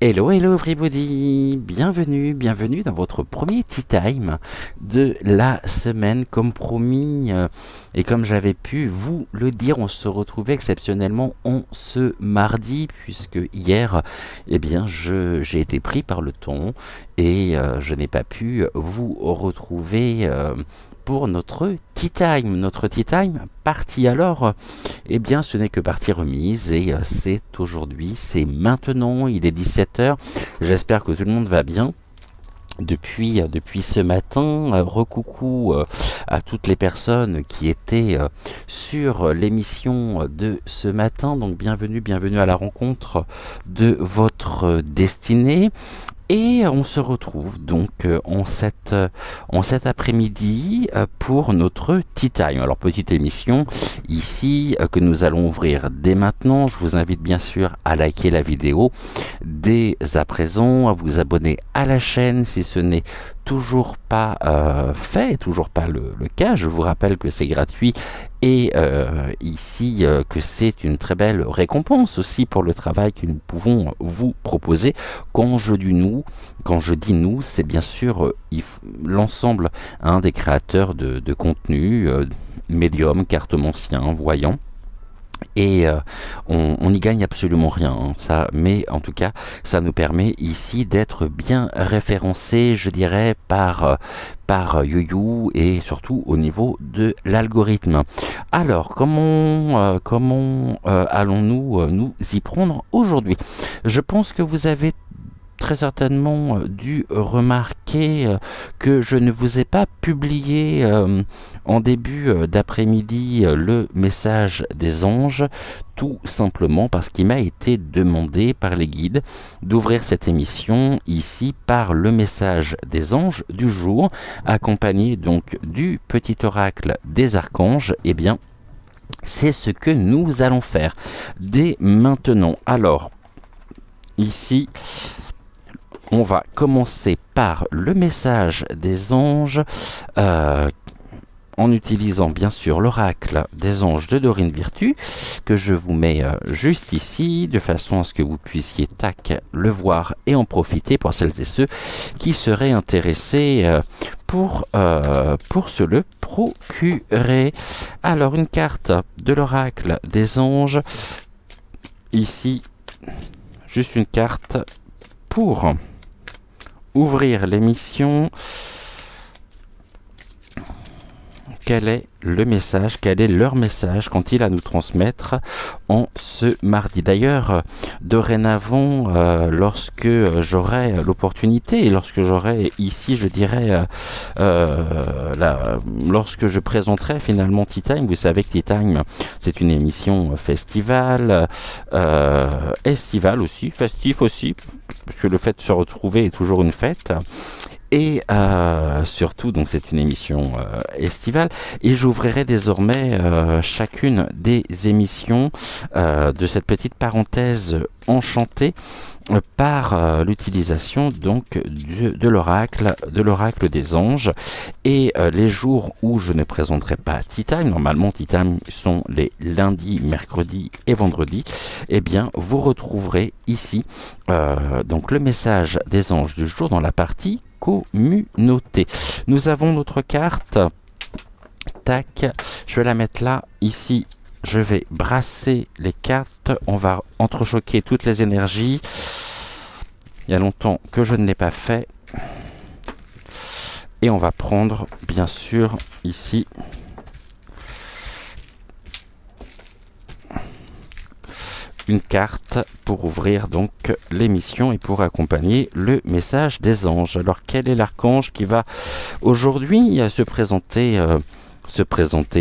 Hello, hello everybody, bienvenue dans votre premier Tea Time de la semaine. Comme promis et comme j'avais pu vous le dire, on se retrouvait exceptionnellement en ce mardi, puisque hier, eh bien, j'ai été pris par le temps et je n'ai pas pu vous retrouver pour notre Tea Time. Notre Tea Time partie alors, eh bien ce n'est que partie remise et c'est aujourd'hui, c'est maintenant, il est 17 h. J'espère que tout le monde va bien. Depuis ce matin, recoucou à toutes les personnes qui étaient sur l'émission de ce matin. Donc bienvenue à la rencontre de votre destinée. Et on se retrouve donc en cet après-midi pour notre Tea Time. Alors petite émission ici que nous allons ouvrir dès maintenant. Je vous invite bien sûr à liker la vidéo dès à présent, à vous abonner à la chaîne si ce n'est toujours pas fait, toujours pas le cas. Je vous rappelle que c'est gratuit et ici que c'est une très belle récompense aussi pour le travail que nous pouvons vous proposer. Quand je dis nous, c'est bien sûr l'ensemble des créateurs de contenu, médium, cartomancien, voyant. Et on n'y gagne absolument rien, ça, mais en tout cas ça nous permet ici d'être bien référencés, je dirais, par YouYou et surtout au niveau de l'algorithme. Alors comment allons-nous nous y prendre aujourd'hui? Je pense que vous avez très certainement dû remarquer que je ne vous ai pas publié en début d'après-midi le message des anges, tout simplement parce qu'il m'a été demandé par les guides d'ouvrir cette émission ici par le message des anges du jour, accompagné donc du petit oracle des archanges. Eh bien, c'est ce que nous allons faire dès maintenant. Alors, ici, on va commencer par le message des anges en utilisant bien sûr l'oracle des anges de Dorine Virtue que je vous mets juste ici de façon à ce que vous puissiez le voir et en profiter pour celles et ceux qui seraient intéressés pour se le procurer. Alors une carte de l'oracle des anges, ici juste une carte pour ouvrir l'émission. Quel est le message, quel est leur message qu'ont-ils à nous transmettre en ce mardi? D'ailleurs, dorénavant, lorsque j'aurai l'opportunité et lorsque j'aurai ici, je dirais, lorsque je présenterai finalement Tea Time, vous savez que Tea Time, c'est une émission festival, estivale aussi, festif aussi, parce que le fait de se retrouver est toujours une fête. Et surtout, donc c'est une émission estivale, et j'ouvrirai désormais chacune des émissions de cette petite parenthèse enchantée par l'utilisation donc de l'oracle des anges. Et les jours où je ne présenterai pas Tea Time, normalement Tea Time sont les lundis, mercredis et vendredis, eh bien vous retrouverez ici donc le message des anges du jour dans la partie communauté. Nous avons notre carte, tac, je vais la mettre là, ici, je vais brasser les cartes, on va entrechoquer toutes les énergies. Il y a longtemps que je ne l'ai pas fait. Et on va prendre, bien sûr, ici, une carte pour ouvrir donc l'émission et pour accompagner le message des anges. Alors quel est l'archange qui va aujourd'hui se présenter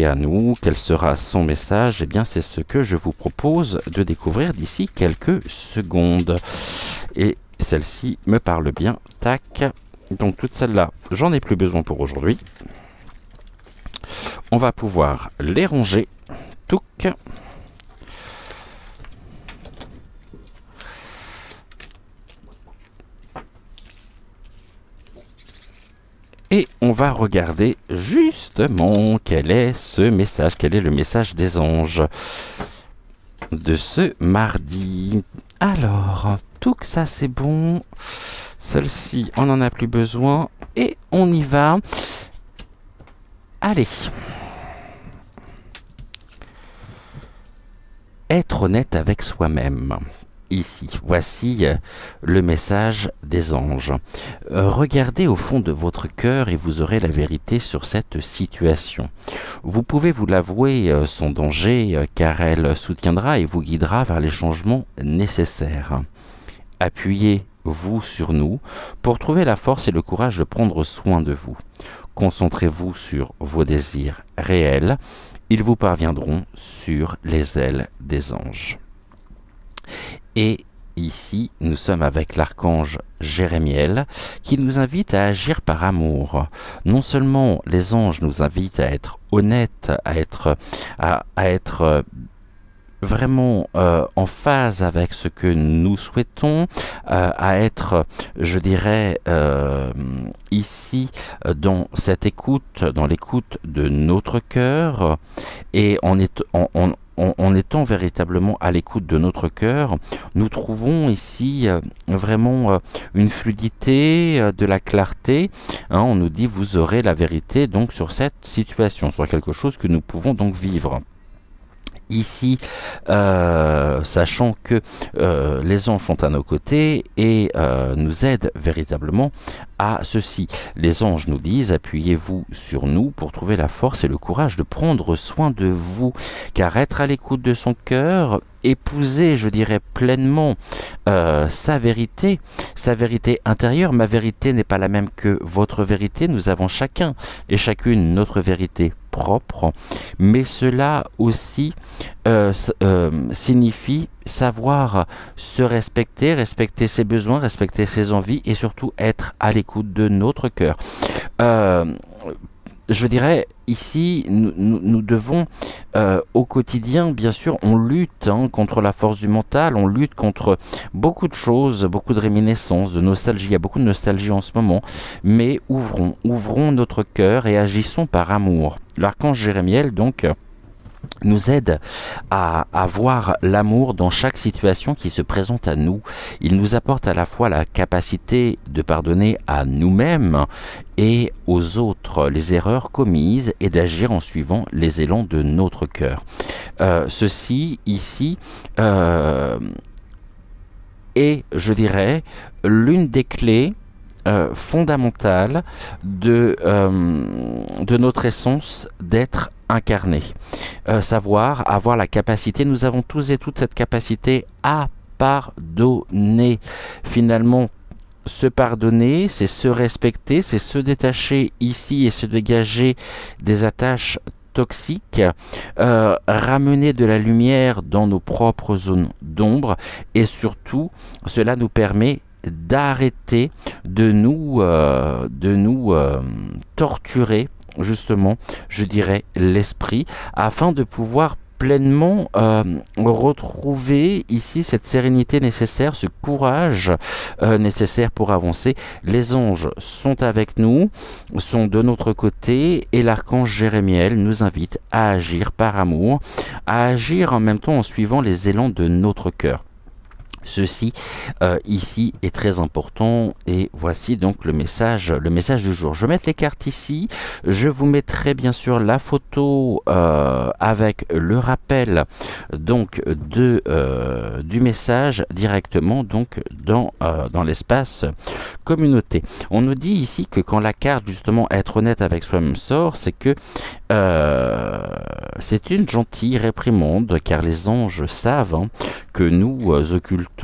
à nous? Quel sera son message? Eh bien c'est ce que je vous propose de découvrir d'ici quelques secondes. Et celle-ci me parle bien. Tac. Donc toutes celles-là, j'en ai plus besoin pour aujourd'hui. On va pouvoir les ranger. Touc. Et on va regarder justement quel est ce message, quel est le message des anges de ce mardi. Alors, tout que ça c'est bon. Celle-ci, on n'en a plus besoin. Et on y va. Allez. Être honnête avec soi-même. Ici, voici le message des anges. Regardez au fond de votre cœur et vous aurez la vérité sur cette situation. Vous pouvez vous l'avouer sans danger, car elle soutiendra et vous guidera vers les changements nécessaires. Appuyez-vous sur nous pour trouver la force et le courage de prendre soin de vous. Concentrez-vous sur vos désirs réels. Ils vous parviendront sur les ailes des anges. Et ici, nous sommes avec l'archange Jérémiel qui nous invite à agir par amour. Non seulement les anges nous invitent à être honnêtes, à être vraiment en phase avec ce que nous souhaitons, à être, je dirais, ici dans cette écoute, dans l'écoute de notre cœur, et en étant véritablement à l'écoute de notre cœur, nous trouvons ici vraiment une fluidité, de la clarté. Hein, on nous dit vous aurez la vérité donc sur cette situation, sur quelque chose que nous pouvons donc vivre. Ici, sachant que les anges sont à nos côtés et nous aident véritablement à ceci. Les anges nous disent, appuyez-vous sur nous pour trouver la force et le courage de prendre soin de vous, car être à l'écoute de son cœur, épouser, je dirais, pleinement sa vérité intérieure. Ma vérité n'est pas la même que votre vérité, nous avons chacun et chacune notre vérité propre, mais cela aussi signifie savoir se respecter, respecter ses besoins, respecter ses envies et surtout être à l'écoute de notre cœur. Je dirais, ici, nous devons, au quotidien, bien sûr, on lutte contre la force du mental, on lutte contre beaucoup de choses, beaucoup de réminiscences, de nostalgie. Il y a beaucoup de nostalgie en ce moment, mais ouvrons notre cœur et agissons par amour. L'archange Jérémiel, donc, nous aide à voir l'amour dans chaque situation qui se présente à nous. Il nous apporte à la fois la capacité de pardonner à nous-mêmes et aux autres les erreurs commises et d'agir en suivant les élans de notre cœur. Ceci, ici, est, je dirais, l'une des clés fondamentale de notre essence d'être incarné. Savoir, avoir la capacité, nous avons tous et toutes cette capacité à pardonner. Finalement, se pardonner, c'est se respecter, c'est se détacher ici et se dégager des attaches toxiques, ramener de la lumière dans nos propres zones d'ombre et surtout, cela nous permet d'arrêter de nous torturer justement, je dirais, l'esprit afin de pouvoir pleinement retrouver ici cette sérénité nécessaire, ce courage nécessaire pour avancer. Les anges sont avec nous, sont de notre côté et l'archange Jérémiel nous invite à agir par amour, à agir en même temps en suivant les élans de notre cœur. Ceci ici est très important et voici donc le message du jour. Je vais mettre les cartes ici, je vous mettrai bien sûr la photo avec le rappel donc du message directement donc dans l'espace communauté. On nous dit ici que quand la carte justement être honnête avec soi-même sort, c'est que c'est une gentille réprimande car les anges savent que nous occultons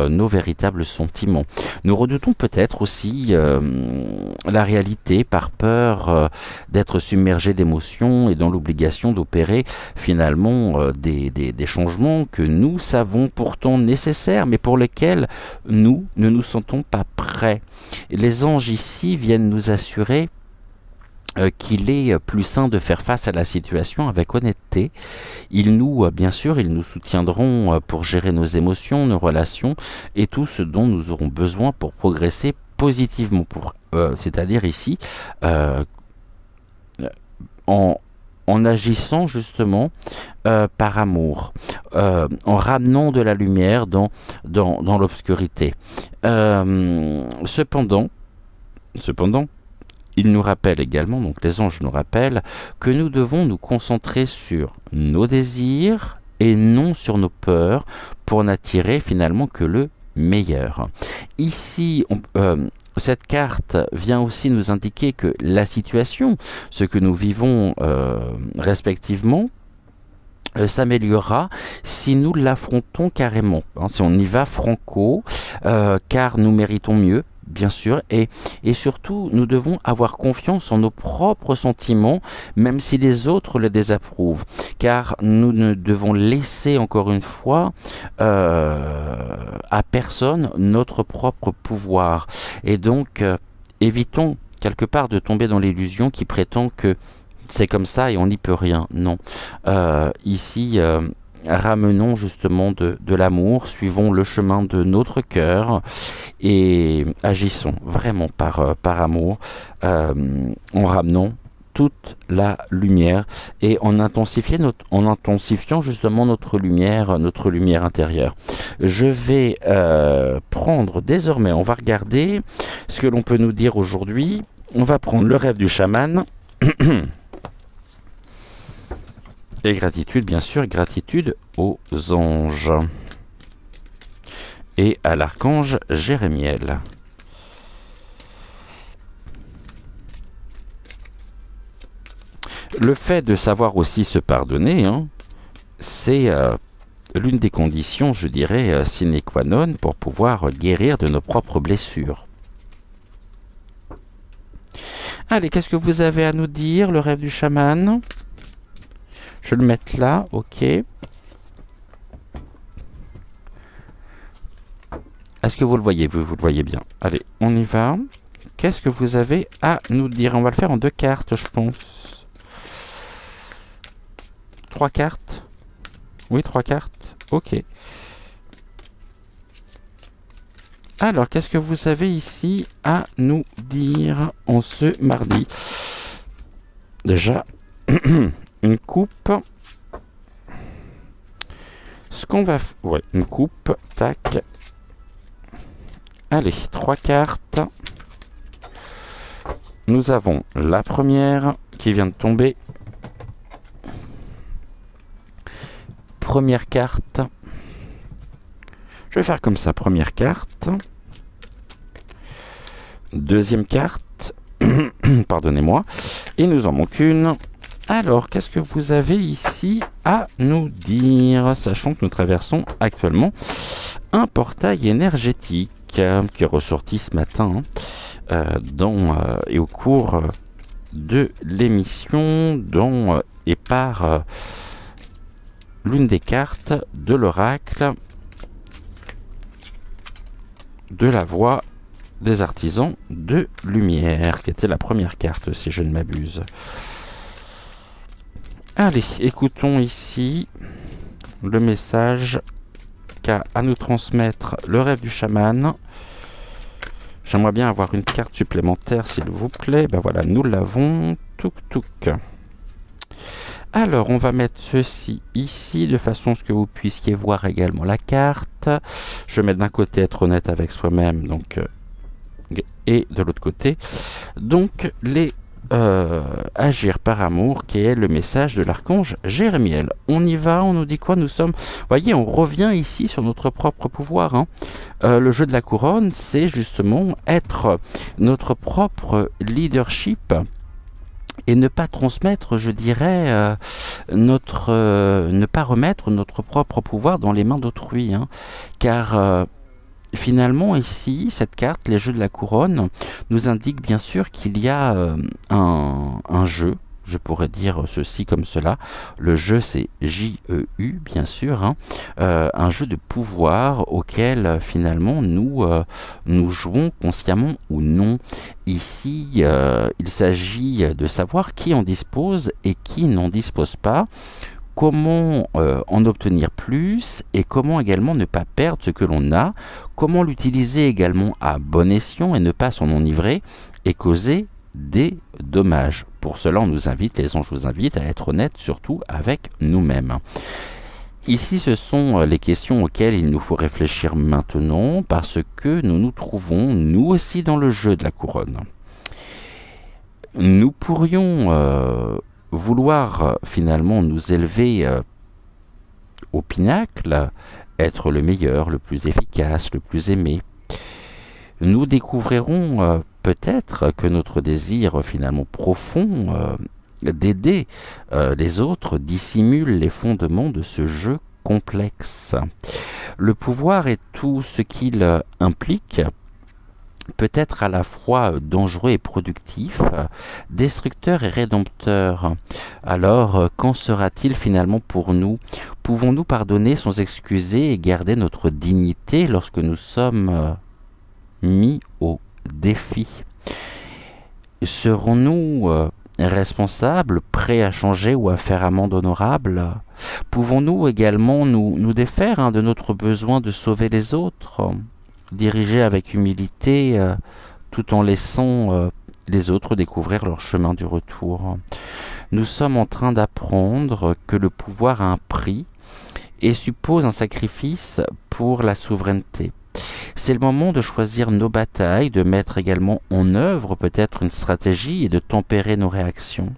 nos véritables sentiments. Nous redoutons peut-être aussi la réalité par peur d'être submergés d'émotions et dans l'obligation d'opérer finalement des changements que nous savons pourtant nécessaires mais pour lesquels nous ne nous sentons pas prêts. Et les anges ici viennent nous assurer qu'il est plus sain de faire face à la situation avec honnêteté. Ils nous, bien sûr, ils nous soutiendront pour gérer nos émotions, nos relations et tout ce dont nous aurons besoin pour progresser positivement, pour c'est-à-dire ici, en, en agissant justement par amour, en ramenant de la lumière dans l'obscurité. Cependant, il nous rappelle également, donc les anges nous rappellent, que nous devons nous concentrer sur nos désirs et non sur nos peurs pour n'attirer finalement que le meilleur. Ici, cette carte vient aussi nous indiquer que la situation, ce que nous vivons respectivement, s'améliorera si nous l'affrontons carrément, hein, si on y va franco, car nous méritons mieux, bien sûr, et surtout nous devons avoir confiance en nos propres sentiments, même si les autres le désapprouvent, car nous ne devons laisser encore une fois à personne notre propre pouvoir, et donc évitons quelque part de tomber dans l'illusion qui prétend que c'est comme ça et on n'y peut rien. Non. Ici, ramenons justement de l'amour, suivons le chemin de notre cœur et agissons vraiment par amour, en ramenant toute la lumière et en intensifiant justement notre lumière intérieure. Je vais prendre désormais, on va regarder ce que l'on peut nous dire aujourd'hui. On va prendre le rêve du chaman. Et gratitude, bien sûr, gratitude aux anges et à l'archange Jérémiel. Le fait de savoir aussi se pardonner, hein, c'est l'une des conditions, je dirais, sine qua non pour pouvoir guérir de nos propres blessures. Allez, qu'est-ce que vous avez à nous dire, le rêve du chaman ? Je vais le mettre là, ok. Est-ce que vous le voyez? Vous le voyez bien. Allez, on y va. Qu'est-ce que vous avez à nous dire? On va le faire en 2 cartes, je pense. 3 cartes? Oui, 3 cartes. Ok. Alors, qu'est-ce que vous avez ici à nous dire en ce mardi? Déjà... une coupe. Ce qu'on va... Ouais, une coupe. Tac. Allez, 3 cartes. Nous avons la première qui vient de tomber. Première carte. Je vais faire comme ça. Première carte. Deuxième carte. Pardonnez-moi. Il nous en manque une. Alors, qu'est-ce que vous avez ici à nous dire, sachant que nous traversons actuellement un portail énergétique qui est ressorti ce matin et au cours de l'émission et par l'une des cartes de l'oracle de la voix des artisans de lumière, qui était la première carte, si je ne m'abuse. Allez, écoutons ici le message qu'a à nous transmettre le rêve du chaman. J'aimerais bien avoir une carte supplémentaire, s'il vous plaît. Ben voilà, nous l'avons. Touk touk. Alors, on va mettre ceci ici, de façon à ce que vous puissiez voir également la carte. Je vais mettre d'un côté être honnête avec soi-même, donc, et de l'autre côté. Donc, les agir par amour, qui est le message de l'archange Jérémiel. On y va, on nous dit quoi? Nous sommes... Vous voyez, on revient ici sur notre propre pouvoir. Hein. Le jeu de la couronne, c'est justement être notre propre leadership et ne pas transmettre, je dirais, ne pas remettre notre propre pouvoir dans les mains d'autrui. Hein. Car... finalement, ici, cette carte, les jeux de la couronne, nous indique bien sûr qu'il y a un jeu, je pourrais dire ceci comme cela. Le jeu, c'est J-E-U, bien sûr, hein, un jeu de pouvoir auquel, finalement, nous jouons consciemment ou non. Ici, il s'agit de savoir qui en dispose et qui n'en dispose pas, comment en obtenir plus et comment également ne pas perdre ce que l'on a, comment l'utiliser également à bon escient et ne pas s'en enivrer et causer des dommages. Pour cela, on nous invite, les anges vous invitent à être honnêtes surtout avec nous-mêmes. Ici, ce sont les questions auxquelles il nous faut réfléchir maintenant parce que nous nous trouvons, nous aussi, dans le jeu de la couronne. Nous pourrions vouloir finalement nous élever au pinacle, être le meilleur, le plus efficace, le plus aimé. Nous découvrirons peut-être que notre désir finalement profond d'aider les autres dissimule les fondements de ce jeu complexe. Le pouvoir et tout ce qu'il implique peut être à la fois dangereux et productif, destructeur et rédempteur. Alors, qu'en sera-t-il finalement pour nous? Pouvons-nous pardonner sans excuser et garder notre dignité lorsque nous sommes mis au défi? Serons-nous responsables, prêts à changer ou à faire amende honorable? Pouvons-nous également nous défaire de notre besoin de sauver les autres, diriger avec humilité tout en laissant les autres découvrir leur chemin du retour? Nous sommes en train d'apprendre que le pouvoir a un prix et suppose un sacrifice pour la souveraineté. C'est le moment de choisir nos batailles, de mettre également en œuvre peut-être une stratégie et de tempérer nos réactions.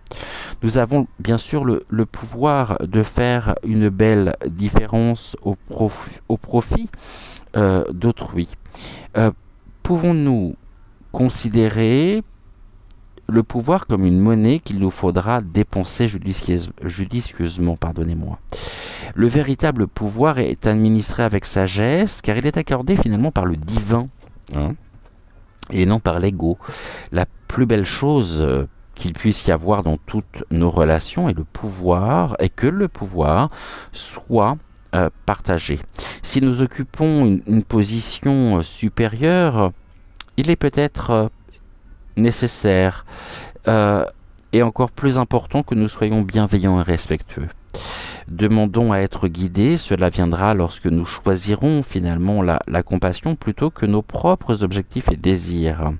Nous avons bien sûr le pouvoir de faire une belle différence au profit d'autrui. Pouvons-nous considérer le pouvoir comme une monnaie qu'il nous faudra dépenser judicieusement, pardonnez-moi. Le véritable pouvoir est administré avec sagesse, car il est accordé finalement par le divin, et non par l'ego. La plus belle chose qu'il puisse y avoir dans toutes nos relations est le pouvoir, et que le pouvoir soit partagé. Si nous occupons une position supérieure, il est peut-être nécessaire et encore plus important que nous soyons bienveillants et respectueux. Demandons à être guidés, cela viendra lorsque nous choisirons finalement la compassion plutôt que nos propres objectifs et désirs.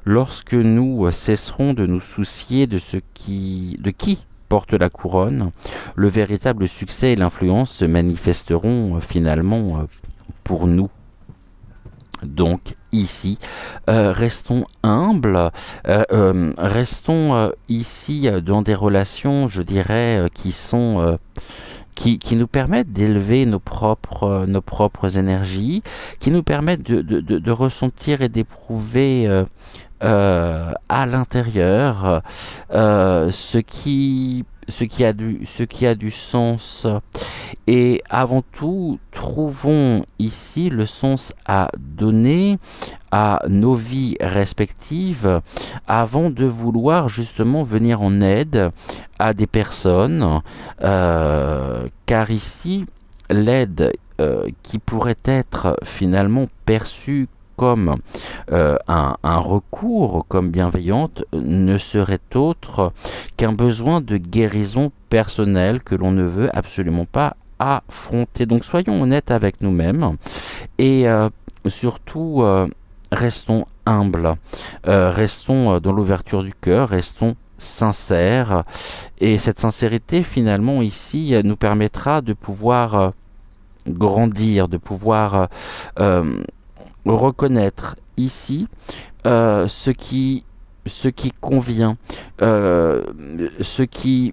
Lorsque nous cesserons de nous soucier de qui porte la couronne, le véritable succès et l'influence se manifesteront finalement pour nous. Donc ici, restons humbles, restons ici dans des relations, je dirais, qui nous permettent d'élever nos propres énergies, qui nous permettent de ressentir et d'éprouver à l'intérieur ce qui a du sens. Et avant tout, trouvons ici le sens à donner à nos vies respectives avant de vouloir justement venir en aide à des personnes, car ici, l'aide qui pourrait être finalement perçue comme un recours, comme bienveillante, ne serait autre qu'un besoin de guérison personnelle que l'on ne veut absolument pas affronter. Donc soyons honnêtes avec nous-mêmes et surtout restons humbles, restons dans l'ouverture du cœur, restons sincères, et cette sincérité finalement ici nous permettra de pouvoir grandir, de pouvoir reconnaître ici ce qui convient, ce qui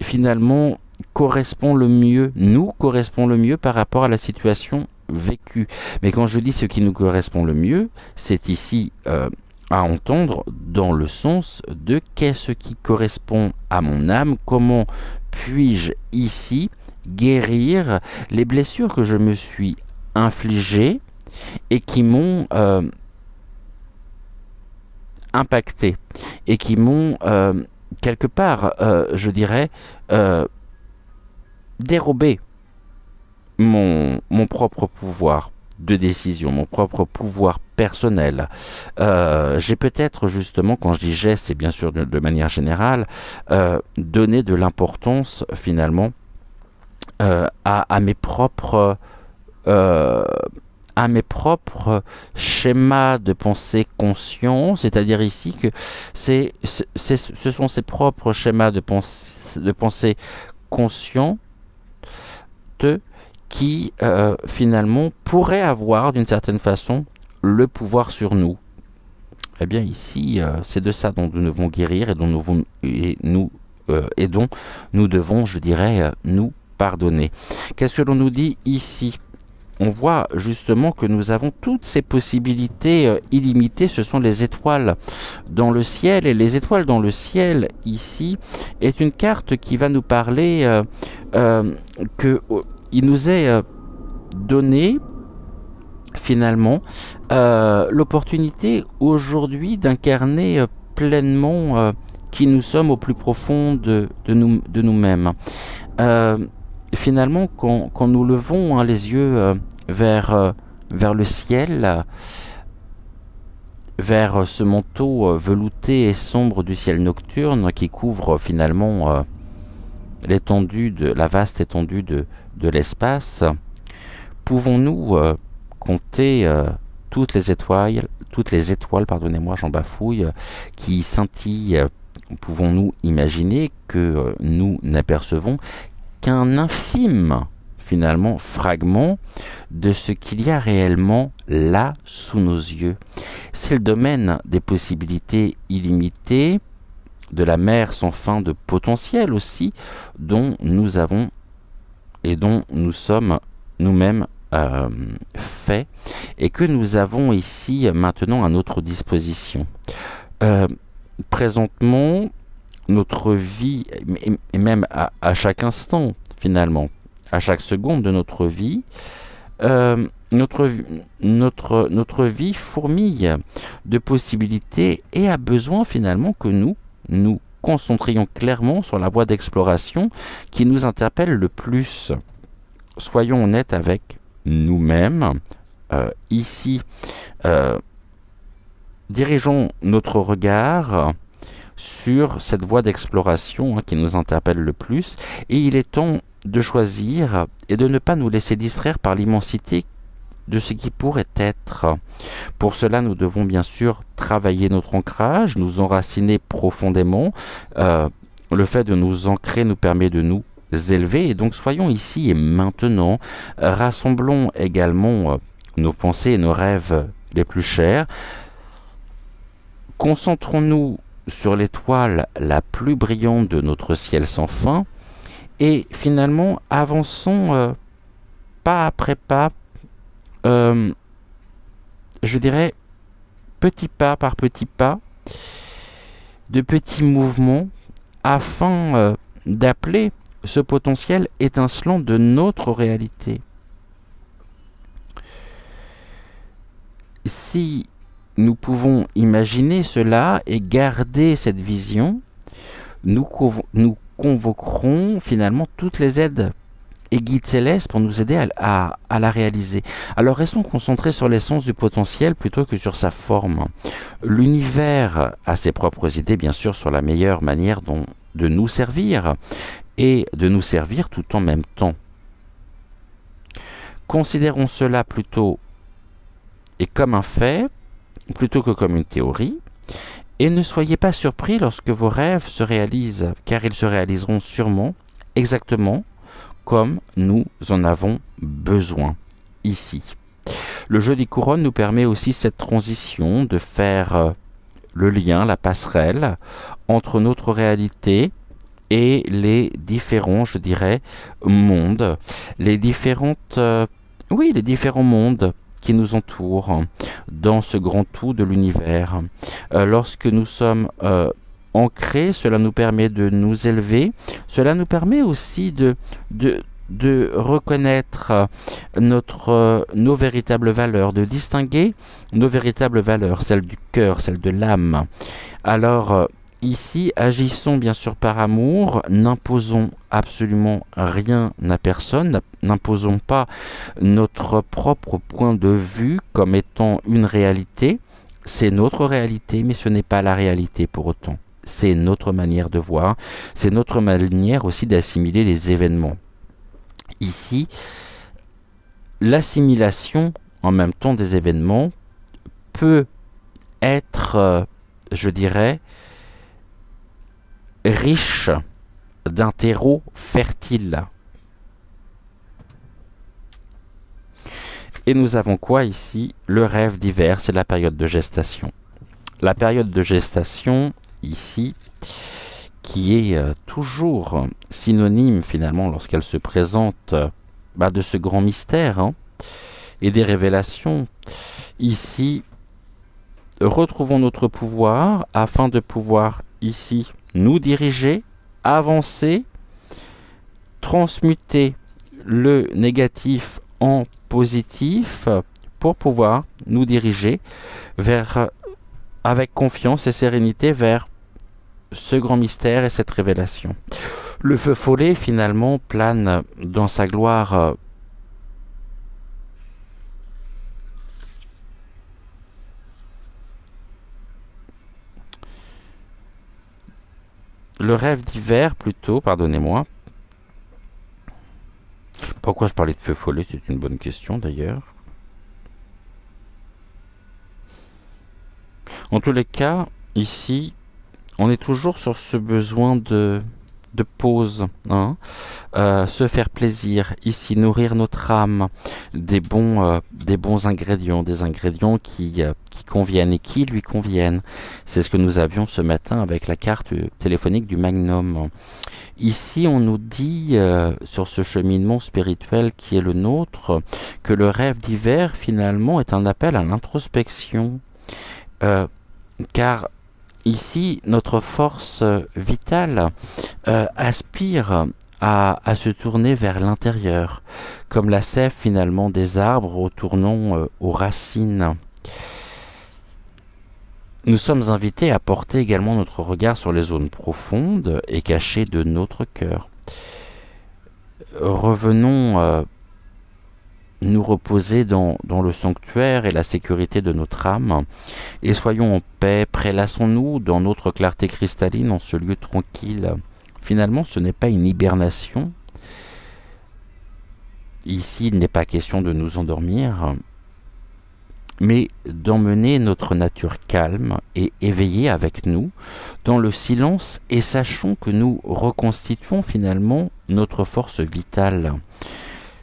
finalement correspond le mieux, nous correspond le mieux par rapport à la situation vécue. Mais quand je dis ce qui nous correspond le mieux, c'est ici à entendre dans le sens de qu'est-ce qui correspond à mon âme, comment puis-je ici guérir les blessures que je me suis infligées et qui m'ont impacté et qui m'ont quelque part, je dirais, dérobé mon propre pouvoir de décision, mon propre pouvoir personnel. J'ai peut-être justement, quand je dis j'ai, c'est bien sûr de manière générale, donné de l'importance finalement à mes propres euh, à mes propres schémas de pensée conscients, c'est-à-dire ici que ce sont ces propres schémas de pensée conscients qui finalement pourraient avoir d'une certaine façon le pouvoir sur nous. Eh bien ici, c'est de ça dont nous devons guérir et dont nous devons, je dirais, nous pardonner. Qu'est-ce que l'on nous dit ici? On voit justement que nous avons toutes ces possibilités illimitées. Ce sont les étoiles dans le ciel. Et les étoiles dans le ciel, ici, est une carte qui va nous parler qu'il nous est donné, finalement, l'opportunité aujourd'hui d'incarner pleinement qui nous sommes au plus profond de nous-mêmes. Finalement, quand nous levons les yeux vers le ciel, vers ce manteau velouté et sombre du ciel nocturne qui couvre finalement la vaste étendue de l'espace, pouvons-nous compter toutes les étoiles, pardonnez-moi, j'en bafouille, qui scintillent? Pouvons-nous imaginer que nous n'apercevons qu'un infime, finalement, fragment de ce qu'il y a réellement là sous nos yeux? C'est le domaine des possibilités illimitées, de la mer sans fin de potentiel aussi, dont nous avons et dont nous sommes nous-mêmes faits, et que nous avons ici maintenant à notre disposition. Présentement, notre vie, et même à chaque instant, finalement, à chaque seconde de notre vie, notre vie fourmille de possibilités et a besoin finalement que nous nous concentrions clairement sur la voie d'exploration qui nous interpelle le plus. Soyons honnêtes avec nous-mêmes. Ici, dirigeons notre regard sur cette voie d'exploration qui nous interpelle le plus, et il est temps de choisir et de ne pas nous laisser distraire par l'immensité de ce qui pourrait être. Pour cela, nous devons bien sûr travailler notre ancrage, nous enraciner profondément. Le fait de nous ancrer nous permet de nous élever, et donc soyons ici et maintenant. Rassemblons également nos pensées et nos rêves les plus chers. Concentrons-nous sur l'étoile la plus brillante de notre ciel sans fin, et finalement avançons pas après pas, je dirais petit pas par petit pas, de petits mouvements, afin d'appeler ce potentiel étincelant de notre réalité. Si nous pouvons imaginer cela et garder cette vision, nous convoquerons finalement toutes les aides et guides célestes pour nous aider à la réaliser. Alors restons concentrés sur l'essence du potentiel plutôt que sur sa forme. L'univers a ses propres idées, bien sûr, sur la meilleure manière de nous servir et de nous servir tout en même temps. Considérons cela plutôt et comme un fait, plutôt que comme une théorie, et ne soyez pas surpris lorsque vos rêves se réalisent, car ils se réaliseront sûrement, exactement comme nous en avons besoin ici. Le jeu des couronnes nous permet aussi cette transition de faire le lien, la passerelle entre notre réalité et les différents, je dirais, mondes, les différents mondes qui nous entourent dans ce grand tout de l'univers. Lorsque nous sommes ancrés, cela nous permet de nous élever, cela nous permet aussi de reconnaître nos véritables valeurs, de distinguer nos véritables valeurs, celles du cœur, celles de l'âme. Alors, ici, agissons bien sûr par amour, n'imposons absolument rien à personne, n'imposons pas notre propre point de vue comme étant une réalité. C'est notre réalité, mais ce n'est pas la réalité pour autant. C'est notre manière de voir, c'est notre manière aussi d'assimiler les événements. ici, l'assimilation en même temps des événements peut être, je dirais, riche d'un terreau fertile. Et nous avons quoi ici? Le rêve d'hiver, c'est la période de gestation. La période de gestation, ici, qui est toujours synonyme finalement lorsqu'elle se présente de ce grand mystère et des révélations. Ici, retrouvons notre pouvoir afin de pouvoir ici nous diriger, avancer, transmuter le négatif en positif pour pouvoir nous diriger vers, avec confiance et sérénité vers ce grand mystère et cette révélation. Le feu follet finalement plane dans sa gloire le rêve d'hiver plutôt, pardonnez-moi. Pourquoi je parlais de feu follet? C'est une bonne question d'ailleurs. En tous les cas, ici, on est toujours sur ce besoin de pause, se faire plaisir, ici nourrir notre âme des bons ingrédients, des ingrédients qui conviennent et qui lui conviennent. C'est ce que nous avions ce matin avec la carte téléphonique du Magnum. Ici, on nous dit, sur ce cheminement spirituel qui est le nôtre, que le rêve d'hiver, finalement, est un appel à l'introspection. Car ici, notre force vitale aspire à se tourner vers l'intérieur, comme la sève finalement des arbres retournant aux racines. Nous sommes invités à porter également notre regard sur les zones profondes et cachées de notre cœur. Revenons nous reposer dans le sanctuaire et la sécurité de notre âme, et soyons en paix, prélassons-nous dans notre clarté cristalline en ce lieu tranquille. Finalement, ce n'est pas une hibernation. Ici, il n'est pas question de nous endormir, mais d'emmener notre nature calme et éveillée avec nous dans le silence, et sachons que nous reconstituons finalement notre force vitale.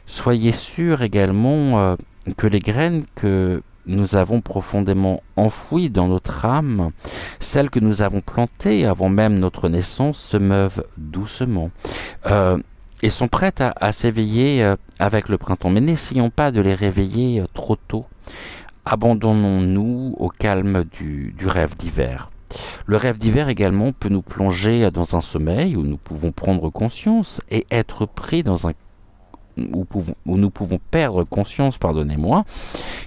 Soyez sûrs également que les graines que nous avons profondément enfouies dans notre âme, celles que nous avons plantées avant même notre naissance, se meuvent doucement et sont prêtes à s'éveiller avec le printemps. Mais n'essayons pas de les réveiller trop tôt. Abandonnons-nous au calme du rêve d'hiver. Le rêve d'hiver également peut nous plonger dans un sommeil où nous pouvons prendre conscience et être pris dans un où nous pouvons perdre conscience, pardonnez-moi,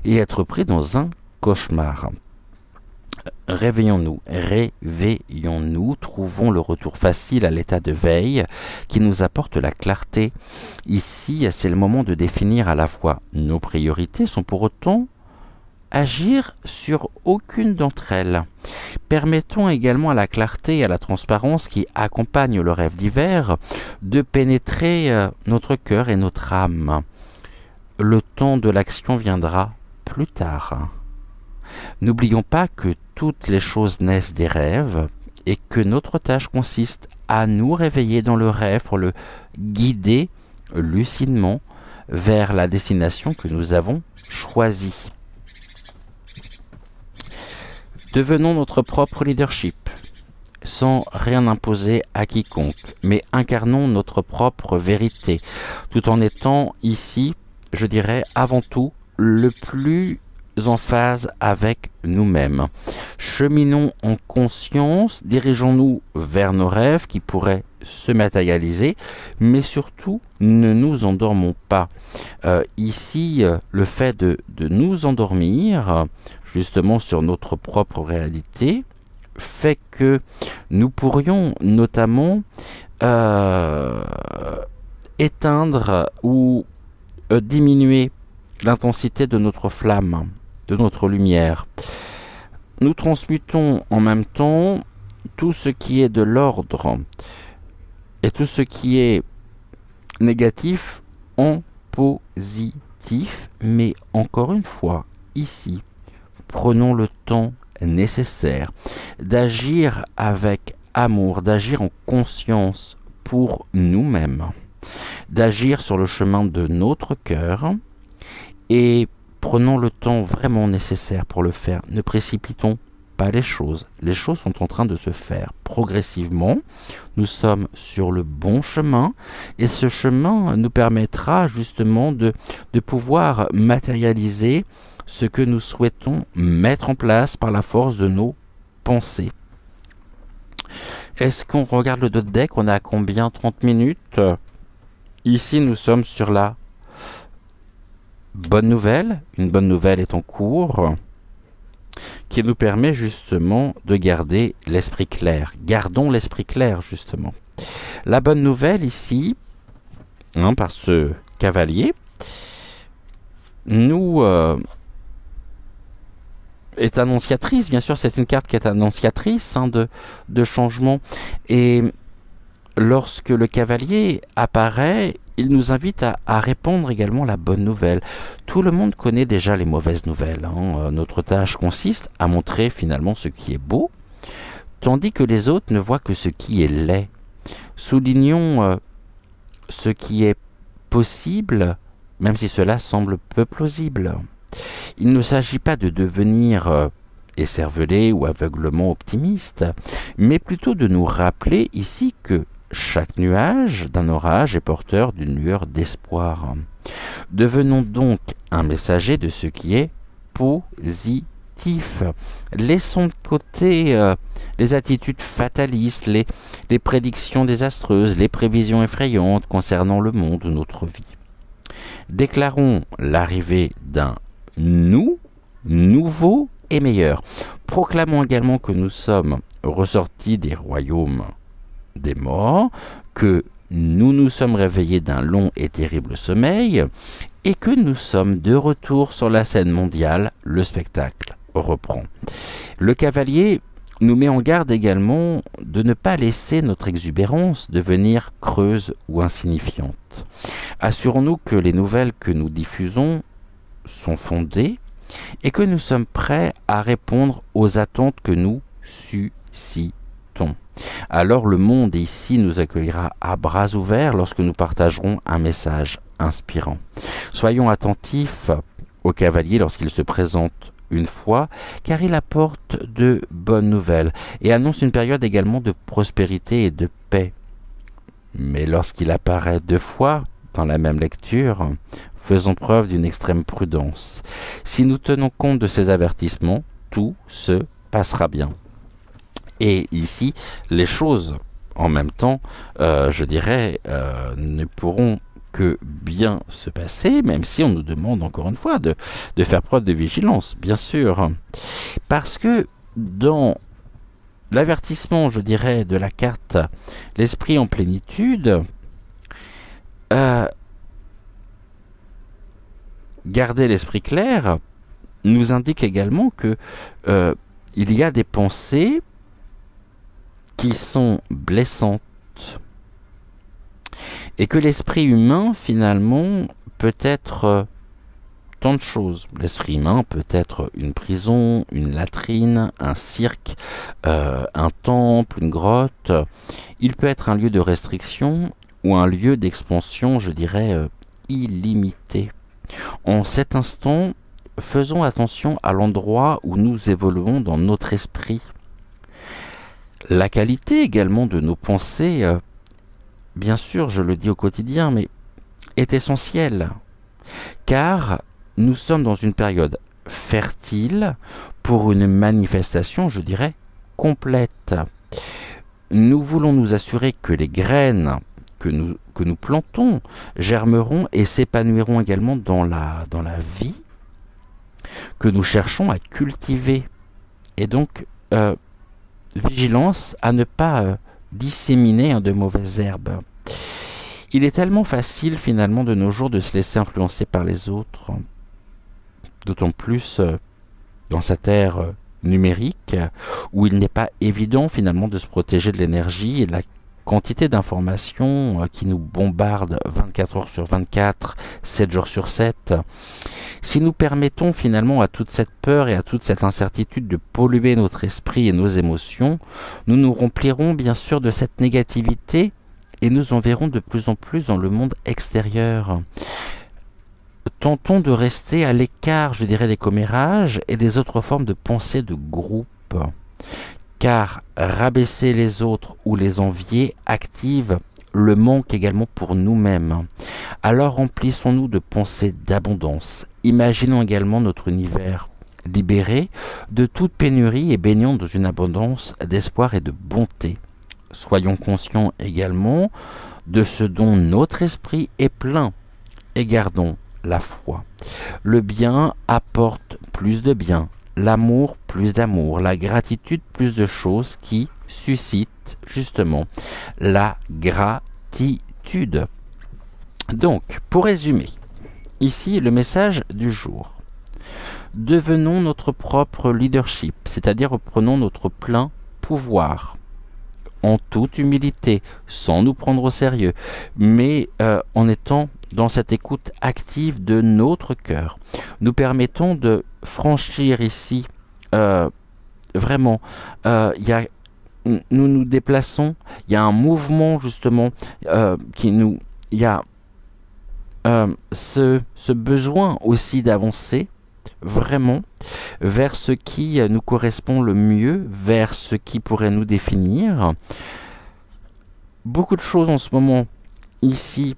et être pris dans un cauchemar. Réveillons-nous, trouvons le retour facile à l'état de veille qui nous apporte la clarté. Ici, c'est le moment de définir à la fois nos priorités, sans pour autant agir sur aucune d'entre elles. Permettons également à la clarté et à la transparence qui accompagnent le rêve d'hiver de pénétrer notre cœur et notre âme. Le temps de l'action viendra plus tard. N'oublions pas que toutes les choses naissent des rêves et que notre tâche consiste à nous réveiller dans le rêve pour le guider lucidement vers la destination que nous avons choisie. Devenons notre propre leadership, sans rien imposer à quiconque, mais incarnons notre propre vérité, tout en étant ici, je dirais, avant tout, le plus en phase avec nous-mêmes. Cheminons en conscience, dirigeons-nous vers nos rêves qui pourraient se matérialiser, mais surtout, ne nous endormons pas. Ici, le fait de nous endormir, justement sur notre propre réalité, fait que nous pourrions notamment éteindre ou diminuer l'intensité de notre flamme, de notre lumière. Nous transmutons en même temps tout ce qui est de l'ordre et tout ce qui est négatif en positif, mais encore une fois, ici, prenons le temps nécessaire d'agir avec amour, d'agir en conscience pour nous-mêmes, d'agir sur le chemin de notre cœur et prenons le temps vraiment nécessaire pour le faire. Ne précipitons pas les choses. Les choses sont en train de se faire progressivement. Nous sommes sur le bon chemin et ce chemin nous permettra justement de pouvoir matérialiser ce que nous souhaitons mettre en place par la force de nos pensées. Est-ce qu'on regarde le dos de deck? On a combien? 30 minutes. Ici, nous sommes sur la bonne nouvelle. Une bonne nouvelle est en cours qui nous permet justement de garder l'esprit clair. Gardons l'esprit clair, justement. La bonne nouvelle ici, par ce cavalier, nous est annonciatrice. Bien sûr, c'est une carte qui est annonciatrice de changement. Et lorsque le cavalier apparaît, il nous invite à répandre également la bonne nouvelle. Tout le monde connaît déjà les mauvaises nouvelles. Notre tâche consiste à montrer finalement ce qui est beau, tandis que les autres ne voient que ce qui est laid. Soulignons ce qui est possible, même si cela semble peu plausible. Il ne s'agit pas de devenir écervelé ou aveuglement optimiste, mais plutôt de nous rappeler ici que chaque nuage d'un orage est porteur d'une lueur d'espoir. Devenons donc un messager de ce qui est positif. Laissons de côté les attitudes fatalistes, les prédictions désastreuses, les prévisions effrayantes concernant le monde ou notre vie. Déclarons l'arrivée d'un nous, nouveau et meilleur. Proclamons également que nous sommes ressortis des royaumes des morts, que nous nous sommes réveillés d'un long et terrible sommeil, et que nous sommes de retour sur la scène mondiale. Le spectacle reprend. Le cavalier nous met en garde également de ne pas laisser notre exubérance devenir creuse ou insignifiante. Assurons-nous que les nouvelles que nous diffusons sont fondées et que nous sommes prêts à répondre aux attentes que nous suscitons. Alors le monde ici nous accueillera à bras ouverts lorsque nous partagerons un message inspirant. Soyons attentifs au cavalier lorsqu'il se présente une fois, car il apporte de bonnes nouvelles et annonce une période également de prospérité et de paix. Mais lorsqu'il apparaît deux fois dans la même lecture, faisons preuve d'une extrême prudence. Si nous tenons compte de ces avertissements, tout se passera bien. Et ici, les choses, en même temps, je dirais, ne pourront que bien se passer, même si on nous demande encore une fois de faire preuve de vigilance, bien sûr. Parce que dans l'avertissement, je dirais, de la carte l'esprit en plénitude, garder l'esprit clair nous indique également que il y a des pensées qui sont blessantes et que l'esprit humain finalement peut être tant de choses. L'esprit humain peut être une prison, une latrine, un cirque, un temple, une grotte. Il peut être un lieu de restriction ou un lieu d'expansion, je dirais, illimité. En cet instant, faisons attention à l'endroit où nous évoluons dans notre esprit. La qualité également de nos pensées, bien sûr, je le dis au quotidien, mais est essentielle. Car nous sommes dans une période fertile pour une manifestation, je dirais, complète. Nous voulons nous assurer que les graines que nous plantons germeront et s'épanouiront également dans la vie que nous cherchons à cultiver. Et donc, vigilance à ne pas disséminer de mauvaises herbes. Il est tellement facile finalement de nos jours de se laisser influencer par les autres, d'autant plus dans cette ère numérique où il n'est pas évident finalement de se protéger de l'énergie et de la quantité d'informations qui nous bombardent 24 heures sur 24, 7 jours sur 7, si nous permettons finalement à toute cette peur et à toute cette incertitude de polluer notre esprit et nos émotions, nous nous remplirons bien sûr de cette négativité et nous en verrons de plus en plus dans le monde extérieur. Tentons de rester à l'écart, je dirais, des commérages et des autres formes de pensée de groupe. Car rabaisser les autres ou les envier active le manque également pour nous-mêmes. Alors remplissons-nous de pensées d'abondance. Imaginons également notre univers libéré de toute pénurie et baignant dans une abondance d'espoir et de bonté. Soyons conscients également de ce dont notre esprit est plein et gardons la foi. Le bien apporte plus de bien, l'amour plus d'amour, la gratitude plus de choses qui suscitent justement la gratitude. Donc, pour résumer, ici le message du jour. Devenons notre propre leadership, c'est-à-dire reprenons notre plein pouvoir. En toute humilité, sans nous prendre au sérieux, mais en étant dans cette écoute active de notre cœur. Nous permettons de franchir ici, vraiment, nous nous déplaçons, il y a un mouvement justement il y a ce besoin aussi d'avancer, vraiment, vers ce qui nous correspond le mieux, vers ce qui pourrait nous définir. Beaucoup de choses en ce moment, ici,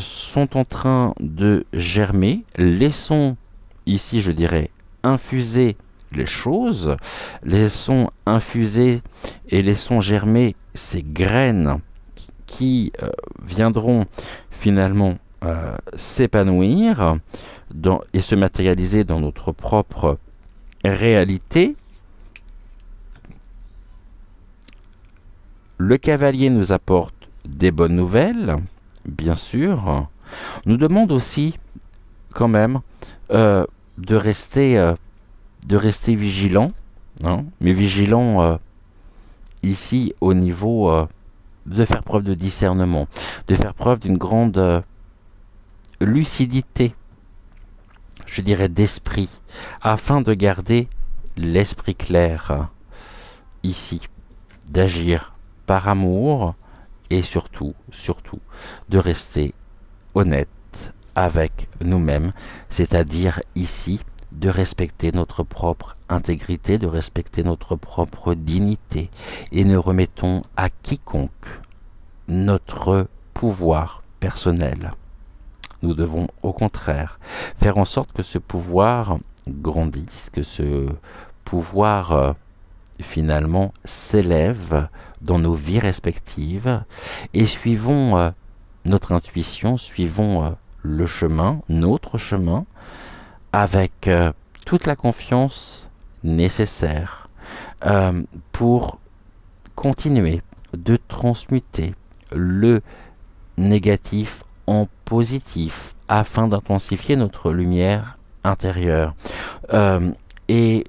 sont en train de germer. Laissons, ici, je dirais, infuser les choses. Laissons infuser et laissons germer ces graines qui viendront finalement s'épanouir et se matérialiser dans notre propre réalité. Le cavalier nous apporte des bonnes nouvelles, bien sûr. Nous demande aussi, quand même, de rester vigilant, hein, mais vigilant ici au niveau de faire preuve de discernement, de faire preuve d'une grande lucidité, je dirais d'esprit, afin de garder l'esprit clair ici, d'agir par amour et surtout, de rester honnête avec nous-mêmes, c'est-à-dire ici, de respecter notre propre intégrité, de respecter notre propre dignité, et ne remettons à quiconque notre pouvoir personnel. Nous devons au contraire faire en sorte que ce pouvoir grandisse, que ce pouvoir finalement s'élève dans nos vies respectives, et suivons notre intuition, suivons le chemin, notre chemin, avec toute la confiance nécessaire pour continuer de transmuter le négatif en positif afin d'intensifier notre lumière intérieure et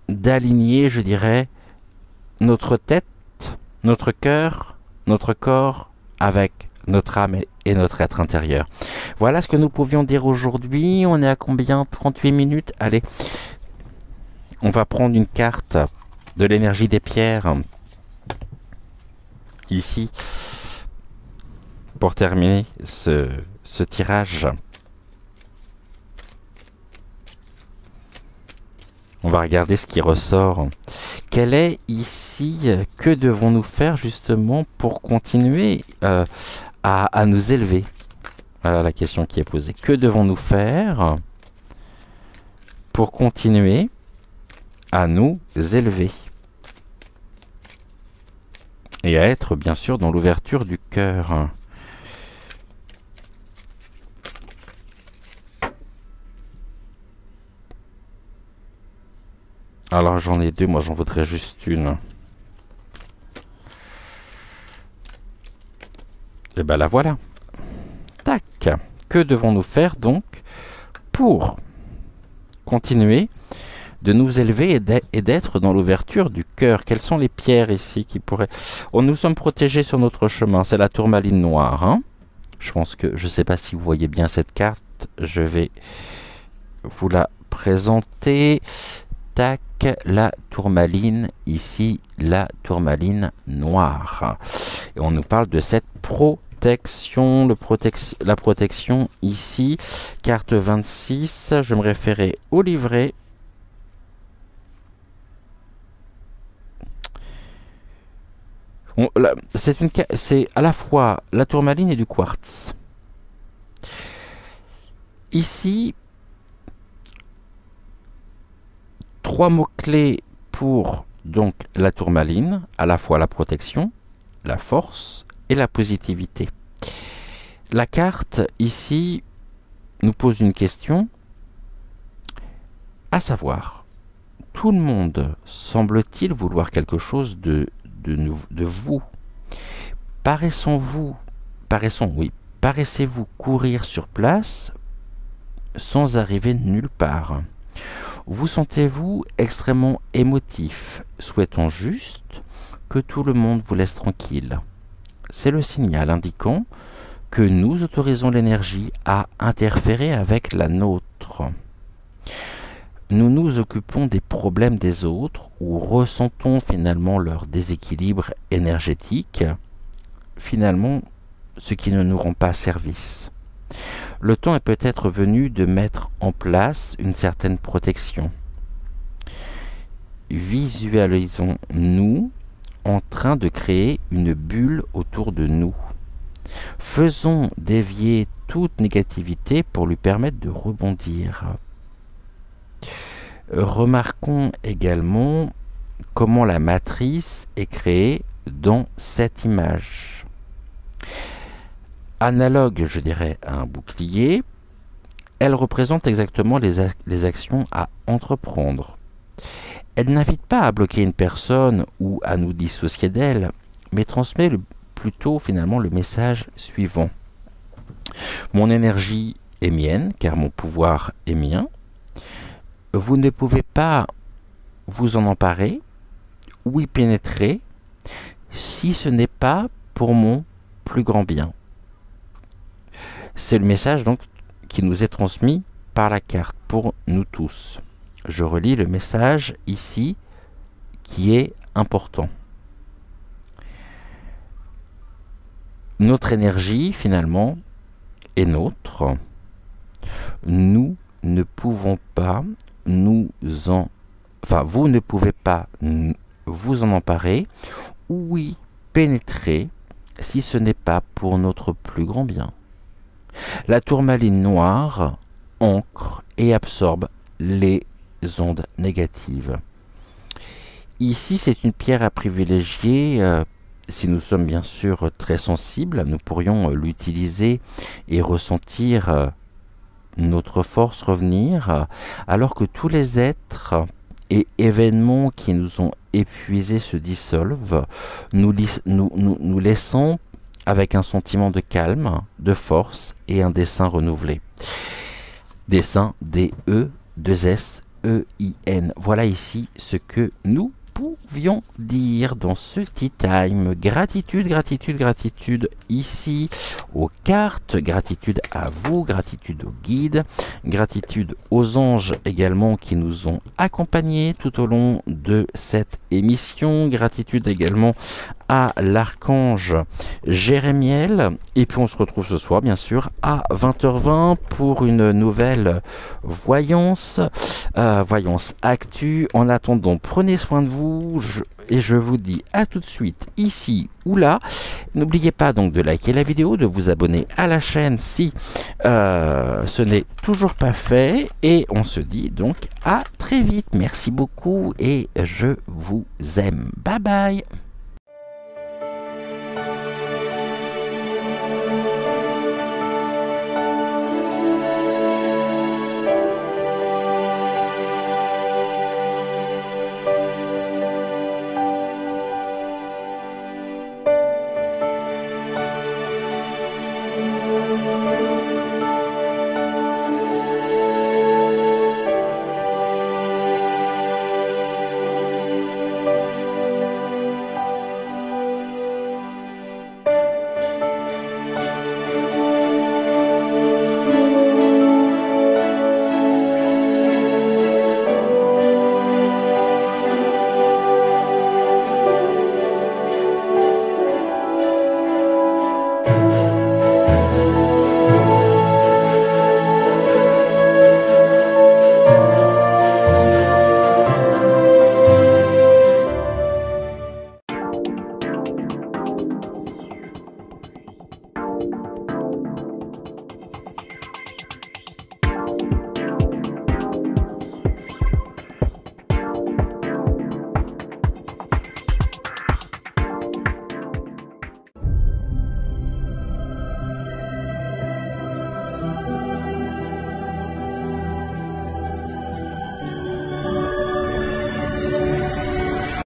d'aligner, je dirais, notre tête, notre cœur, notre corps avec notre âme et notre être intérieur. Voilà ce que nous pouvions dire aujourd'hui. On est à combien? 38 minutes. Allez, on va prendre une carte de l'énergie des pierres ici pour terminer ce tirage. On va regarder ce qui ressort. Quel est ici, que devons-nous faire justement pour continuer à nous élever? Voilà la question qui est posée. Que devons-nous faire pour continuer à nous élever? Et à être bien sûr dans l'ouverture du cœur. Alors j'en ai deux, moi j'en voudrais juste une. Et ben la voilà. Tac. Que devons-nous faire donc pour continuer de nous élever et d'être dans l'ouverture du cœur. Quelles sont les pierres ici qui pourraient... Oh, nous sommes protégés sur notre chemin. C'est la tourmaline noire. Hein, je pense que... Je ne sais pas si vous voyez bien cette carte. Je vais vous la présenter. Tac, la tourmaline. Ici, la tourmaline noire. Et on nous parle de cette protection, la protection ici, carte 26, je me référais au livret. C'est à la fois la tourmaline et du quartz. Ici, 3 mots-clés pour donc la tourmaline, à la fois la protection, la force et la positivité. La carte ici nous pose une question, à savoir, tout le monde semble-t-il vouloir quelque chose de vous. Paraissez-vous courir sur place sans arriver nulle part. Vous sentez-vous extrêmement émotif, souhaitant juste que tout le monde vous laisse tranquille. C'est le signal indiquant que nous autorisons l'énergie à interférer avec la nôtre. Nous nous occupons des problèmes des autres ou ressentons finalement leur déséquilibre énergétique, finalement ce qui ne nous rend pas service. Le temps est peut-être venu de mettre en place une certaine protection. Visualisons-nous en train de créer une bulle autour de nous. Faisons dévier toute négativité pour lui permettre de rebondir. Remarquons également comment la matrice est créée dans cette image. Analogue, je dirais, à un bouclier, elle représente exactement les actions à entreprendre. Elle n'invite pas à bloquer une personne ou à nous dissocier d'elle, mais transmet plutôt finalement le message suivant. Mon énergie est mienne, car mon pouvoir est mien. Vous ne pouvez pas vous en emparer ou y pénétrer si ce n'est pas pour mon plus grand bien. C'est le message donc qui nous est transmis par la carte pour nous tous. Je relis le message ici qui est important. Notre énergie finalement est nôtre. Nous ne pouvons pas vous ne pouvez pas vous en emparer ou y pénétrer si ce n'est pas pour notre plus grand bien. La tourmaline noire ancre et absorbe les ondes négatives. Ici, c'est une pierre à privilégier. Si nous sommes bien sûr très sensibles, nous pourrions l'utiliser et ressentir notre force revenir, alors que tous les êtres et événements qui nous ont épuisés se dissolvent, nous laissant avec un sentiment de calme, de force et un dessein renouvelé. Dessein D-E-2-S-E-I-N. Voilà ici ce que nous pouvions dire dans ce tea time. Gratitude, gratitude, gratitude ici aux cartes, gratitude à vous, gratitude aux guides, gratitude aux anges également qui nous ont accompagnés tout au long de cette émission, gratitude également à l'archange Jérémiel, et puis on se retrouve ce soir bien sûr à 20h20 pour une nouvelle voyance, voyance actu. En attendant, prenez soin de vous et je vous dis à tout de suite ici ou là. N'oubliez pas donc de liker la vidéo, de vous abonner à la chaîne si ce n'est toujours pas fait, et on se dit donc à très vite. Merci beaucoup et je vous aime. Bye bye.